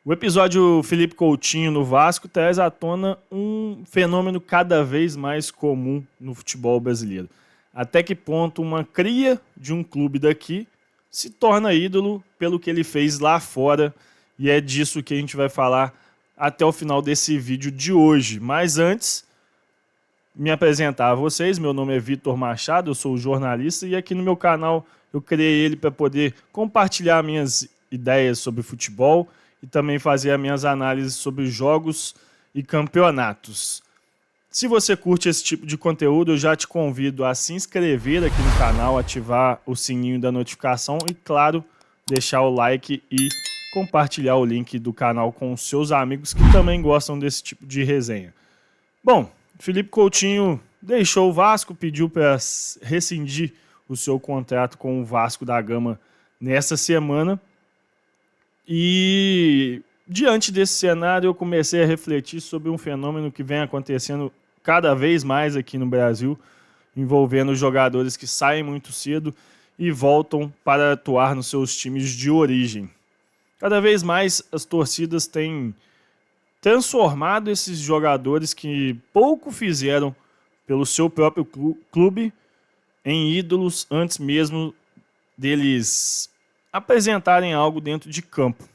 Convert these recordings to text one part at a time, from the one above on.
O episódio Felipe Coutinho no Vasco traz à tona um fenômeno cada vez mais comum no futebol brasileiro. Até que ponto uma cria de um clube daqui se torna ídolo pelo que ele fez lá fora, e é disso que a gente vai falar até o final desse vídeo de hoje. Mas antes, me apresentar a vocês, meu nome é Vitor Machado, eu sou jornalista e aqui no meu canal eu criei ele para poder compartilhar minhas ideias sobre futebol e também fazer as minhas análises sobre jogos e campeonatos. Se você curte esse tipo de conteúdo, eu já te convido a se inscrever aqui no canal, ativar o sininho da notificação e, claro, deixar o like e compartilhar o link do canal com os seus amigos que também gostam desse tipo de resenha. Bom, Felipe Coutinho deixou o Vasco, pediu para rescindir o seu contrato com o Vasco da Gama nessa semana. E diante desse cenário eu comecei a refletir sobre um fenômeno que vem acontecendo cada vez mais aqui no Brasil, envolvendo jogadores que saem muito cedo e voltam para atuar nos seus times de origem. Cada vez mais as torcidas têm transformado esses jogadores que pouco fizeram pelo seu próprio clube em ídolos antes mesmo deles apresentarem algo dentro de campo.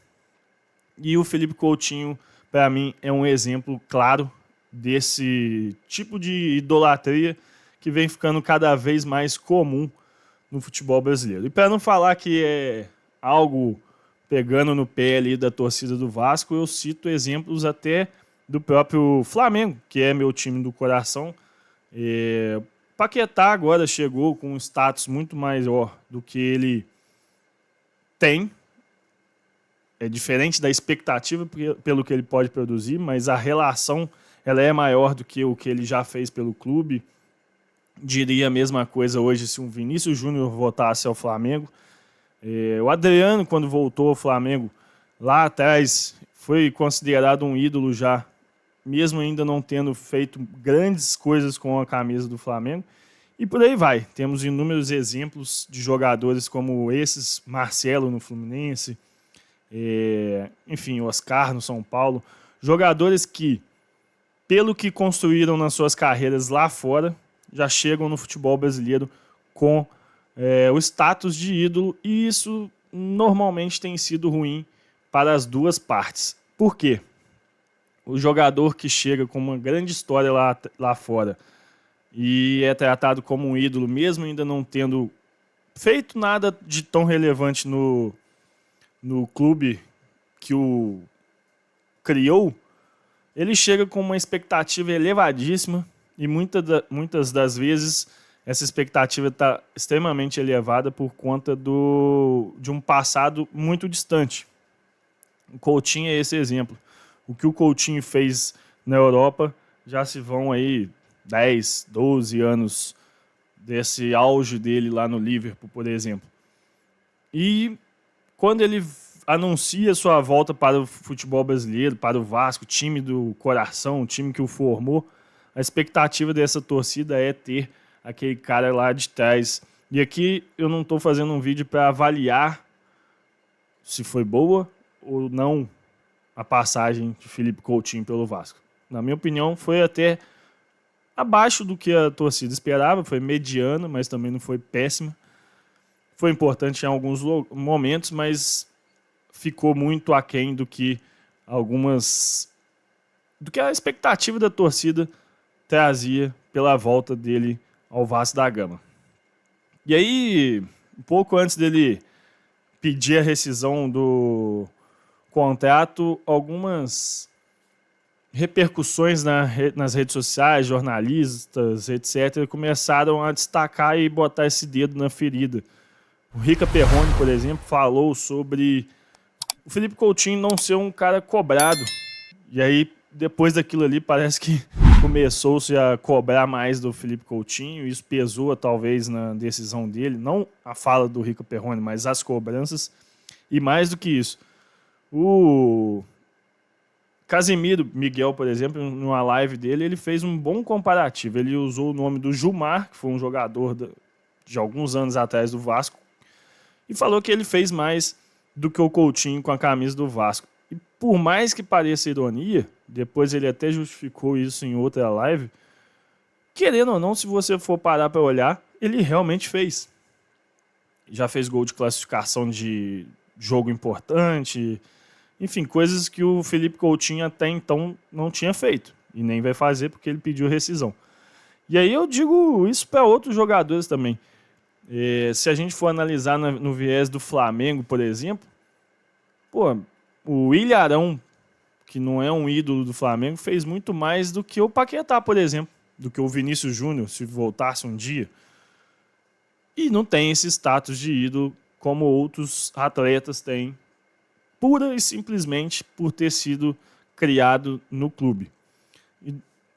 E o Felipe Coutinho, para mim, é um exemplo claro desse tipo de idolatria que vem ficando cada vez mais comum no futebol brasileiro. E para não falar que é algo pegando no pé ali da torcida do Vasco, eu cito exemplos até do próprio Flamengo, que é meu time do coração. Paquetá agora chegou com um status muito maior do que ele tem. É diferente da expectativa pelo que ele pode produzir, mas a relação ela é maior do que o que ele já fez pelo clube. Diria a mesma coisa hoje se um Vinícius Júnior voltasse ao Flamengo. O Adriano, quando voltou ao Flamengo lá atrás, foi considerado um ídolo já, mesmo ainda não tendo feito grandes coisas com a camisa do Flamengo. E por aí vai. Temos inúmeros exemplos de jogadores como esses, Marcelo no Fluminense, enfim, Oscar no São Paulo. Jogadores que, pelo que construíram nas suas carreiras lá fora, já chegam no futebol brasileiro com o status de ídolo, e isso normalmente tem sido ruim para as duas partes. Por quê? O jogador que chega com uma grande história lá fora e é tratado como um ídolo, mesmo ainda não tendo feito nada de tão relevante no clube que o criou, ele chega com uma expectativa elevadíssima e muitas das vezes essa expectativa está extremamente elevada por conta de um passado muito distante. O Coutinho é esse exemplo. O que o Coutinho fez na Europa já se vão aí 10, 12 anos desse auge dele lá no Liverpool, por exemplo. E quando ele anuncia sua volta para o futebol brasileiro, para o Vasco, time do coração, o time que o formou, a expectativa dessa torcida é ter aquele cara lá de trás. E aqui eu não estou fazendo um vídeo para avaliar se foi boa ou não a passagem de Felipe Coutinho pelo Vasco. Na minha opinião, foi até abaixo do que a torcida esperava, foi mediana, mas também não foi péssima. Foi importante em alguns momentos, mas ficou muito aquém do que a expectativa da torcida trazia pela volta dele ao Vasco da Gama. E aí, um pouco antes dele pedir a rescisão do contrato, algumas repercussões nas redes sociais, jornalistas, etc., começaram a destacar e botar esse dedo na ferida. O Rica Perrone, por exemplo, falou sobre o Felipe Coutinho não ser um cara cobrado. E aí, depois daquilo ali, parece que começou-se a cobrar mais do Felipe Coutinho. Isso pesou, talvez, na decisão dele. Não a fala do Rica Perrone, mas as cobranças. E mais do que isso, o Casemiro Miguel, por exemplo, numa live dele, ele fez um bom comparativo. Ele usou o nome do Gilmar, que foi um jogador de alguns anos atrás do Vasco, e falou que ele fez mais do que o Coutinho com a camisa do Vasco. E por mais que pareça ironia, depois ele até justificou isso em outra live, querendo ou não, se você for parar para olhar, ele realmente fez. Já fez gol de classificação de jogo importante, enfim, coisas que o Felipe Coutinho até então não tinha feito e nem vai fazer porque ele pediu rescisão. E aí eu digo isso para outros jogadores também. Se a gente for analisar no viés do Flamengo, por exemplo, pô, o Ilharão, que não é um ídolo do Flamengo, fez muito mais do que o Paquetá, por exemplo, do que o Vinícius Júnior, se voltasse um dia. E não tem esse status de ídolo como outros atletas têm, pura e simplesmente por ter sido criado no clube.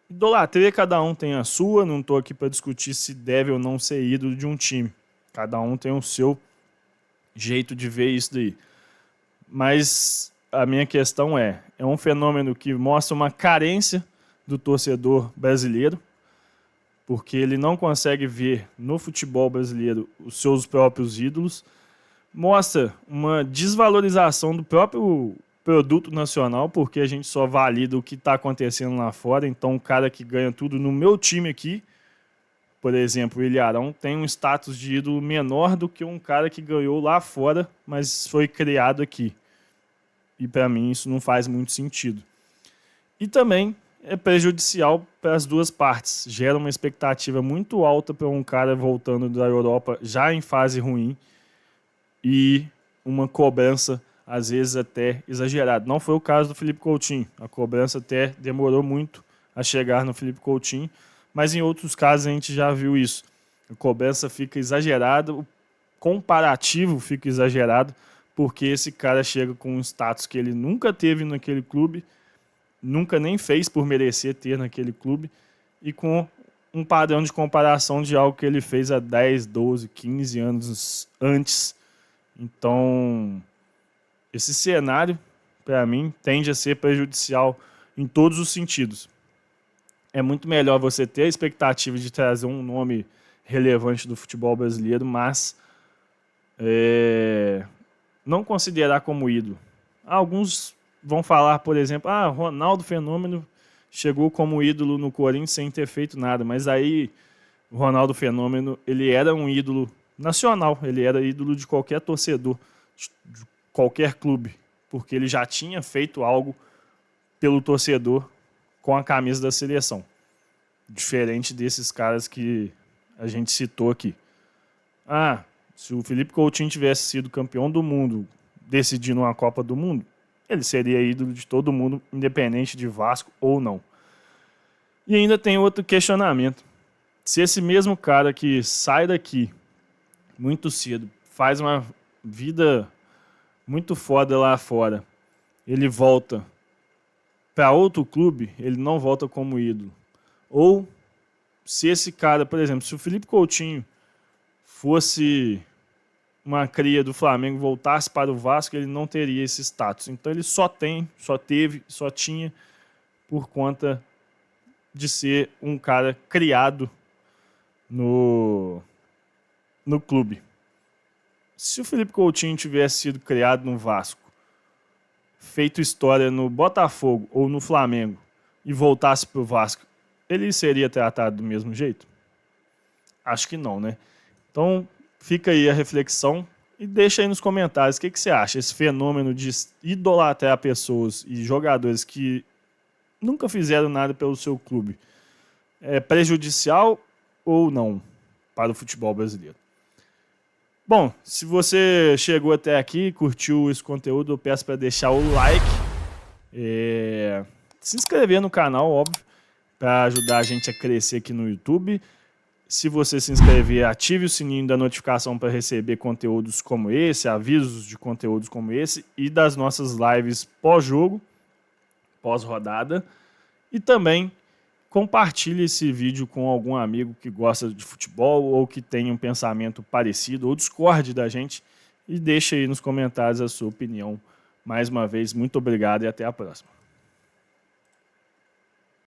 Idolatria, cada um tem a sua, não estou aqui para discutir se deve ou não ser ídolo de um time. Cada um tem o seu jeito de ver isso daí. Mas a minha questão é um fenômeno que mostra uma carência do torcedor brasileiro, porque ele não consegue ver no futebol brasileiro os seus próprios ídolos, mostra uma desvalorização do próprio produto nacional, porque a gente só valida o que está acontecendo lá fora. Então, o cara que ganha tudo no meu time aqui, por exemplo, o Ilharão, tem um status de ídolo menor do que um cara que ganhou lá fora, mas foi criado aqui. E para mim isso não faz muito sentido. E também é prejudicial para as duas partes. Gera uma expectativa muito alta para um cara voltando da Europa já em fase ruim e uma cobrança às vezes até exagerada. Não foi o caso do Felipe Coutinho. A cobrança até demorou muito a chegar no Felipe Coutinho, mas em outros casos a gente já viu isso. A cobrança fica exagerada, o comparativo fica exagerado, porque esse cara chega com um status que ele nunca teve naquele clube, nunca nem fez por merecer ter naquele clube, e com um padrão de comparação de algo que ele fez há 10, 12, 15 anos antes. Então, esse cenário, para mim, tende a ser prejudicial em todos os sentidos. É muito melhor você ter a expectativa de trazer um nome relevante do futebol brasileiro, mas não considerar como ídolo. Alguns vão falar, por exemplo, Ronaldo Fenômeno chegou como ídolo no Corinthians sem ter feito nada, mas aí o Ronaldo Fenômeno, ele era um ídolo nacional, ele era ídolo de qualquer torcedor, de qualquer clube, porque ele já tinha feito algo pelo torcedor com a camisa da seleção. Diferente desses caras que a gente citou aqui. Se o Felipe Coutinho tivesse sido campeão do mundo decidindo uma Copa do Mundo, ele seria ídolo de todo mundo, independente de Vasco ou não. E ainda tem outro questionamento. Se esse mesmo cara que sai daqui muito cedo, faz uma vida muito foda lá fora, ele volta para outro clube, ele não volta como ídolo. Ou se esse cara, por exemplo, se o Felipe Coutinho fosse uma cria do Flamengo, voltasse para o Vasco, ele não teria esse status. Então ele só tinha por conta de ser um cara criado no clube. Se o Felipe Coutinho tivesse sido criado no Vasco, feito história no Botafogo ou no Flamengo e voltasse para o Vasco, ele seria tratado do mesmo jeito? Acho que não, né? Então fica aí a reflexão e deixa aí nos comentários o que você acha. Esse fenômeno de idolatrar pessoas e jogadores que nunca fizeram nada pelo seu clube é prejudicial ou não para o futebol brasileiro? Bom, se você chegou até aqui, curtiu esse conteúdo, eu peço para deixar o like, se inscrever no canal, óbvio, para ajudar a gente a crescer aqui no YouTube. Se você se inscrever, ative o sininho da notificação para receber conteúdos como esse, avisos de conteúdos como esse e das nossas lives pós-jogo, pós-rodada. E também compartilhe esse vídeo com algum amigo que gosta de futebol ou que tenha um pensamento parecido ou discorde da gente e deixe aí nos comentários a sua opinião. Mais uma vez, muito obrigado e até a próxima.